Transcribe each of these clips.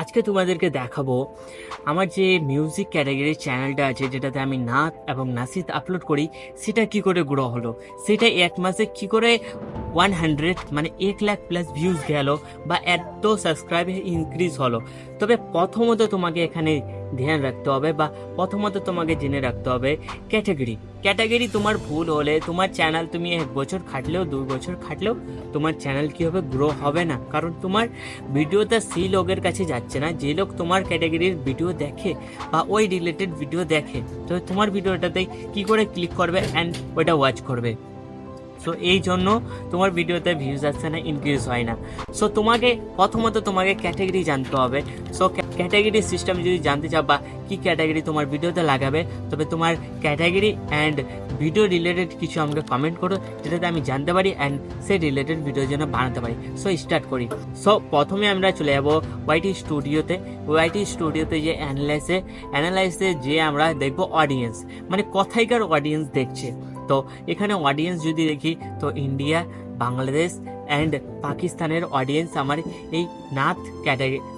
আজকে তোমাদেরকে দেখাবো আমার যে মিউজিক ক্যাটাগরির চ্যানেলটা আছে, যেটাতে আমি নাচ এবং নাসিদ আপলোড করি, সেটা কি করে গ্রো হলো, সেটা এক মাসে কি করে 100 মানে 1 লাখ প্লাস ভিউজ গেল বা এত সাবস্ক্রাইব ইনক্রিজ হলো। তবে প্রথমত তোমাকে এখানে ধ্যান রাখতে হবে বা প্রথমত তোমাকে জেনে রাখতে হবে ক্যাটাগরি তোমার ভুল হলে তোমার চ্যানেল, তুমি 1 বছর খাটলেও 2 বছর খাটলেও তোমার চ্যানেল কি হবে, গ্রো হবে না। কারণ তোমার ভিডিওটা সেই লোকের কাছে যাচ্ছে না যে লোক তোমার ক্যাটাগরির ভিডিও দেখে বা ওই রিলেটেড ভিডিও দেখে। তো তোমার ভিডিওটাতে কি করে ক্লিক করবে অ্যান্ড ওইটা ওয়াচ করবে। সো এই জন্য তোমার ভিডিওতে ভিউজ আসছে না, ইনক্রিজ হয় না। সো তোমাকে প্রথমত তোমাকে ক্যাটাগরি জানতে হবে। সো ক্যাটাগরি সিস্টেম যদি জানতে চাও বা কি ক্যাটাগরি তোমার ভিডিওতে লাগাবে, তবে তোমার ক্যাটাগরি অ্যান্ড ভিডিও রিলেটেড কিছু আমাকে কমেন্ট করো, যেটাতে আমি জানতে পারি অ্যান্ড সেই রিলেটেড ভিডিও যেন বানাতে পারি। সো স্টার্ট করি। সো প্রথমে আমরা চলে যাবো ওয়াইটি স্টুডিওতে যে অ্যানালাইসে যে আমরা দেখবো অডিয়েন্স, মানে কোথায়কার অডিয়েন্স দেখছে। তো এখানে অডিয়েন্স যদি দেখি তো ইন্ডিয়া, বাংলাদেশ অ্যান্ড পাকিস্তানের অডিয়েন্স আমার এই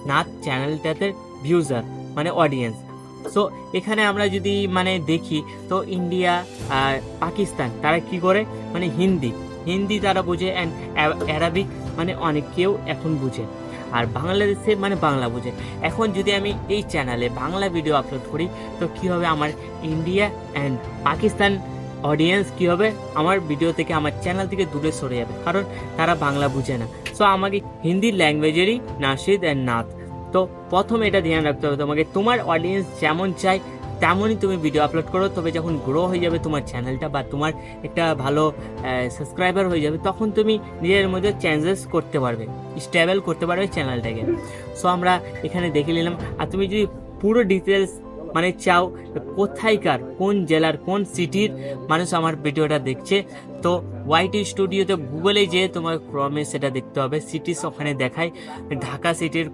নাথ চ্যানেলটাতে ভিউজার মানে অডিয়েন্স। সো এখানে আমরা যদি মানে দেখি তো ইন্ডিয়া আর পাকিস্তান তারা কি করে, মানে হিন্দি তারা বোঝে অ্যান্ড অ্যারাবিক মানে অনেক কেউ এখন বুঝে, আর বাংলাদেশে মানে বাংলা বোঝে। এখন যদি আমি এই চ্যানেলে বাংলা ভিডিও আপলোড করি তো কি হবে, আমার ইন্ডিয়া অ্যান্ড পাকিস্তান অডিয়েন্স কি হবে, আমার ভিডিও থেকে আমার চ্যানেল থেকে দূরে সরে যাবে, কারণ তারা বাংলা বুঝে না। সো আমাকে হিন্দি ল্যাঙ্গুয়েজেরই নাশিদ অ্যান্ড নাথ। তো প্রথমে এটা ধ্যান রাখতে হবে তোমাকে, তোমার অডিয়েন্স যেমন চাই তেমনই তুমি ভিডিও আপলোড করো। তবে যখন গ্রো হয়ে যাবে তোমার চ্যানেলটা বা তোমার একটা ভালো সাবস্ক্রাইবার হয়ে যাবে, তখন তুমি নিজের মধ্যে চেঞ্জেস করতে পারবে, স্টেবল করতে পারবে চ্যানেলটাকে। সো আমরা এখানে দেখে নিলাম। আর তুমি যদি পুরো ডিটেলস মানে চাও কোথায়কার, কোন জেলার, কোন সিটির মানুষ আমার ভিডিওটা দেখছে, তো ওয়াইটি স্টুডিওতে গুগলে যেয়ে তোমার ক্রমে সেটা দেখতে হবে। সিটিস ওখানে দেখায়, ঢাকা সিটির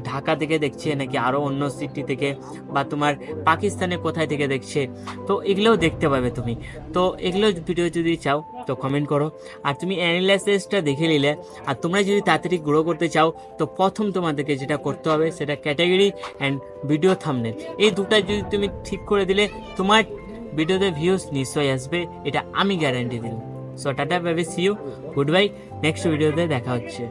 ঢাকা থেকে দেখছে নাকি আরও অন্য সিটি থেকে, বা তোমার পাকিস্তানে কোথায় থেকে দেখছে, তো এগুলোও দেখতে পাবে তুমি। তো এগুলো ভিডিও যদি চাও তো কমেন্ট করো। আর তুমি অ্যানালাইসিসটা দেখে নিলে, আর তোমরা যদি তাড়াতাড়ি গ্রো করতে চাও তো প্রথম তোমাদেরকে যেটা করতে হবে সেটা ক্যাটাগরি অ্যান্ড ভিডিও থাম্বনেল, এই দুটা যদি তুমি ঠিক করে দিলে তোমার ভিডিওতে ভিউজ নিশ্চয়ই আসবে, এটা আমি গ্যারান্টি দিলাম। So tata, bye, see you, goodbye, next ভিডিওতে দেখা হচ্ছে।